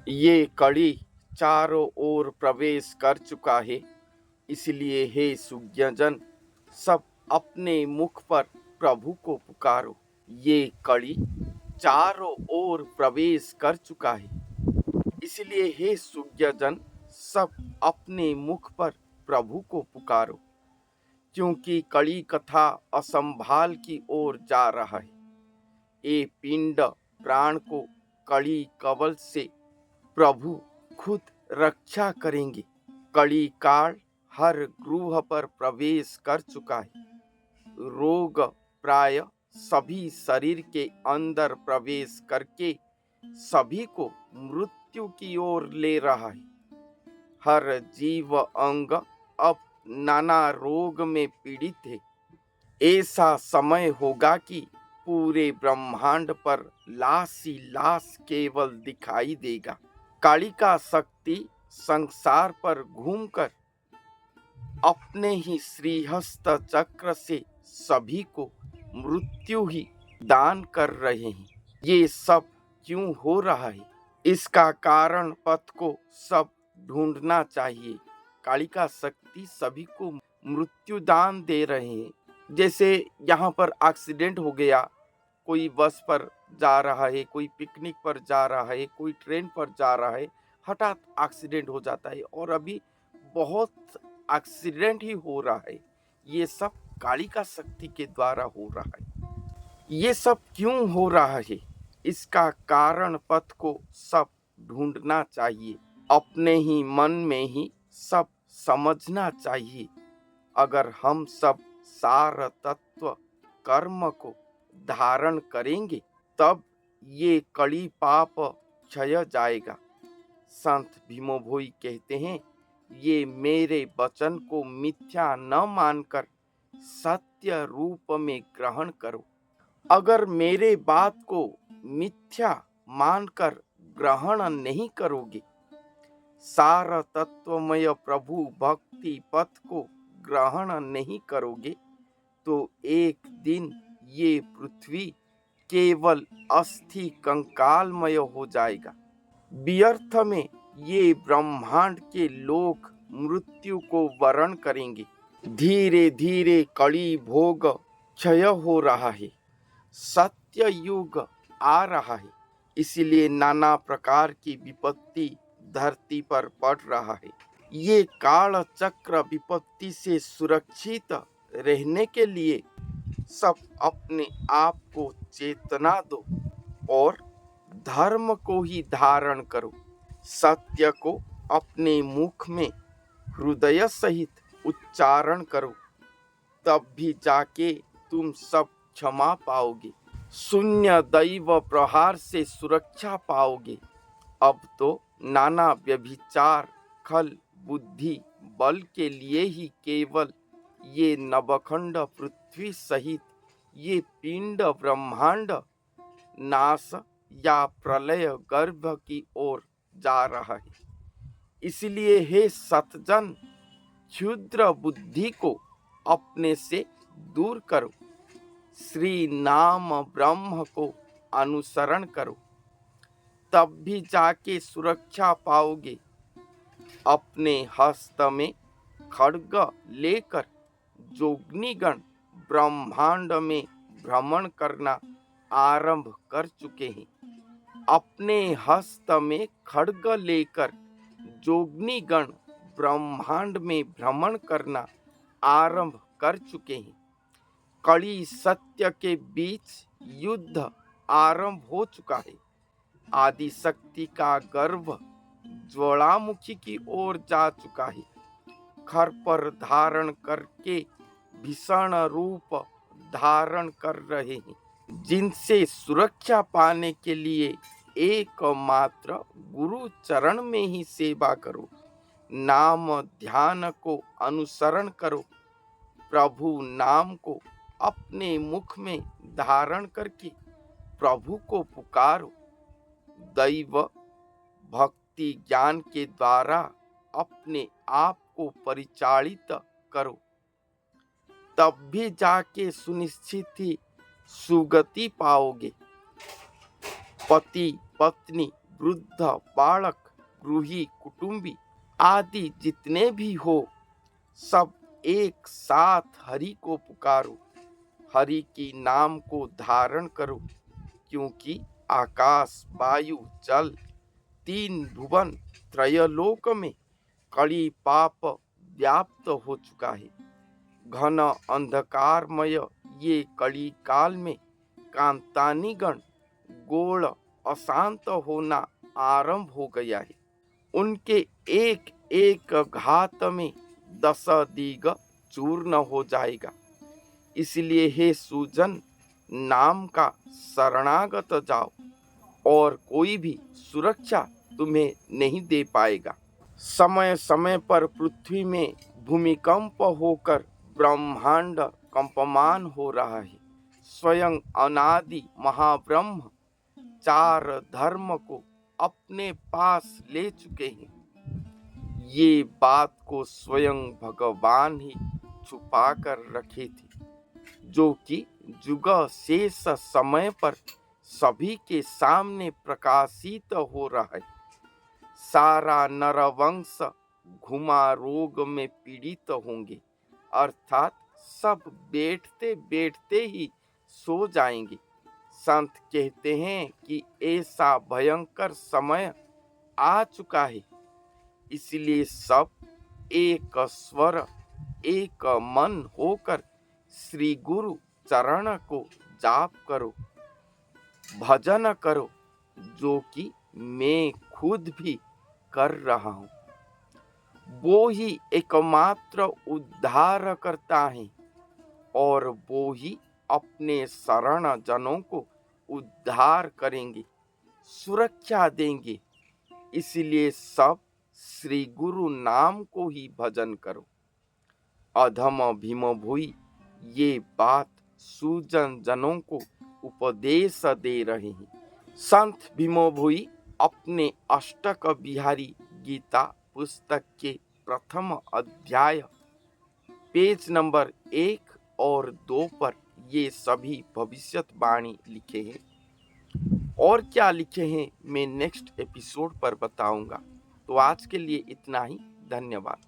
ये कड़ी चारों ओर प्रवेश कर चुका है। इसलिए हे सुज्ञजन, सब अपने मुख पर प्रभु को पुकारो। ये कड़ी चारों ओर प्रवेश कर चुका है। इसलिए हे सुज्ञजन, सब अपने मुख पर प्रभु को पुकारो, क्योंकि कड़ी कथा असंभाल की ओर जा रहा है। ये पिंड प्राण को कड़ी कवल से प्रभु खुद रक्षा करेंगे। कड़ी काल हर गृह पर प्रवेश कर चुका है। रोग प्राय सभी शरीर के अंदर प्रवेश करके सभी को मृत्यु की ओर ले रहा है। हर जीव अंग अब नाना रोग में पीड़ित है। ऐसा समय होगा कि पूरे ब्रह्मांड पर लाश ही लाश केवल दिखाई देगा। कालिका शक्ति संसार पर घूमकर अपने ही श्रीहस्त चक्र से सभी को मृत्यु ही दान कर रहे हैं। ये सब क्यों हो रहा है? इसका कारण पथ को सब ढूंढना चाहिए। कालिका शक्ति सभी को मृत्यु दान दे रहे हैं। जैसे यहाँ पर एक्सीडेंट हो गया, कोई बस पर जा रहा है, कोई पिकनिक पर जा रहा है, कोई ट्रेन पर जा रहा है, हठात एक्सीडेंट हो जाता है और अभी बहुत एक्सीडेंट ही हो रहा है। ये सब कालिका शक्ति के द्वारा हो रहा है। ये सब क्यों हो रहा है? इसका कारण पथ को सब ढूंढना चाहिए। अपने ही मन में ही सब समझना चाहिए। अगर हम सब सार तत्व कर्म को धारण करेंगे तब ये कड़ी पाप क्षय जाएगा। संत भीमो भोई कहते हैं, ये मेरे वचन को मिथ्या न मानकर सत्य रूप में ग्रहण करो। अगर मेरे बात को मिथ्या मानकर ग्रहण नहीं करोगे, सार तत्वमय प्रभु भक्ति पथ को ग्रहण नहीं करोगे, तो एक दिन ये पृथ्वी केवल अस्थि कंकालमय हो जाएगा। व्यर्थ में ये ब्रह्मांड के लोग मृत्यु को वरण करेंगे। धीरे धीरे कड़ी भोग क्षय हो रहा है। सत्य युग आ रहा है। इसलिए नाना प्रकार की विपत्ति धरती पर पड़ रहा है। ये काल चक्र विपत्ति से सुरक्षित रहने के लिए सब अपने आप को चेतना दो और धर्म को ही धारण करो। सत्य को अपने मुख में हृदय सहित उच्चारण करो, तब भी जाके तुम सब क्षमा पाओगे। शून्य दैव प्रहार से सुरक्षा पाओगे। अब तो नाना व्यभिचार खल बुद्धि बल के लिए ही केवल ये नवखंड पृथ्वी सहित ये पिंड ब्रह्मांड नाश या प्रलय गर्भ की ओर जा रहा है। इसलिए हे सतजन, क्षुद्र बुद्धि को अपने से दूर करो। श्री नाम ब्रह्म को अनुसरण करो, तब भी जाके सुरक्षा पाओगे। अपने हस्त में खड्ग लेकर जोगनीगण ब्रह्मांड में भ्रमण करना आरंभ कर चुके हैं। अपने हस्त में खड्ग लेकर जोगनीगण ब्रह्मांड में भ्रमण करना आरंभ कर चुके हैं। कड़ी सत्य के बीच युद्ध आरंभ हो चुका है। आदि शक्ति का गर्भ ज्वालामुखी की ओर जा चुका है। खर पर धारण करके भीषण रूप धारण कर रहे हैं, जिनसे सुरक्षा पाने के लिए एकमात्र गुरु चरण में ही सेवा करो। नाम ध्यान को अनुसरण करो। प्रभु नाम को अपने मुख में धारण करके प्रभु को पुकारो। दैव भक्ति ज्ञान के द्वारा अपने आप को परिचालित करो, तब भी जाके सुनिश्चित ही सुगति पाओगे। पति पत्नी वृद्ध, बालक, गृही, कुटुंबी आदि जितने भी हो, सब एक साथ हरि को पुकारो, हरि की नाम को धारण करो, क्योंकि आकाश, वायु, जल, तीन भुवन, त्रयलोक में कड़ी पाप व्याप्त हो चुका है। घन अंधकारमय ये कड़ी काल में कांतानीगण गोड़ अशांत होना आरंभ हो गया है। उनके एक एक घात में 10 दिग चूर्ण हो जाएगा। इसलिए हे सुजन, नाम का शरणागत जाओ और कोई भी सुरक्षा तुम्हें नहीं दे पाएगा। समय समय पर पृथ्वी में भूमिकंप होकर ब्रह्मांड कंपमान हो रहा है। स्वयं अनादि महाब्रह्म चार धर्म को अपने पास ले चुके हैं। ये बात को स्वयं भगवान ही छुपा कर रखे थे, जो कि जुग शेष समय पर सभी के सामने प्रकाशित हो रहा है। सारा नरवंश घुमा रोग में पीड़ित होंगे, अर्थात सब बैठते बैठते ही सो जाएंगे। संत कहते हैं कि ऐसा भयंकर समय आ चुका है, इसलिए सब एक स्वर एक मन होकर श्री गुरु चरण को जाप करो, भजन करो, जो कि मैं खुद भी कर रहा हूँ। वो ही एकमात्र उद्धार करता है और वो ही अपने शरण जनों को उद्धार करेंगे, सुरक्षा देंगे। इसलिए सब श्री गुरु नाम को ही भजन करो। अधम भीम भोई ये बात सुजन जनों को उपदेश दे रहे हैं। संत भीम भोई अपने अष्टक बिहारी गीता पुस्तक के प्रथम अध्याय पेज नंबर 1 और 2 पर ये सभी भविष्यवाणी लिखे हैं। और क्या लिखे हैं मैं नेक्स्ट एपिसोड पर बताऊंगा। तो आज के लिए इतना ही। धन्यवाद।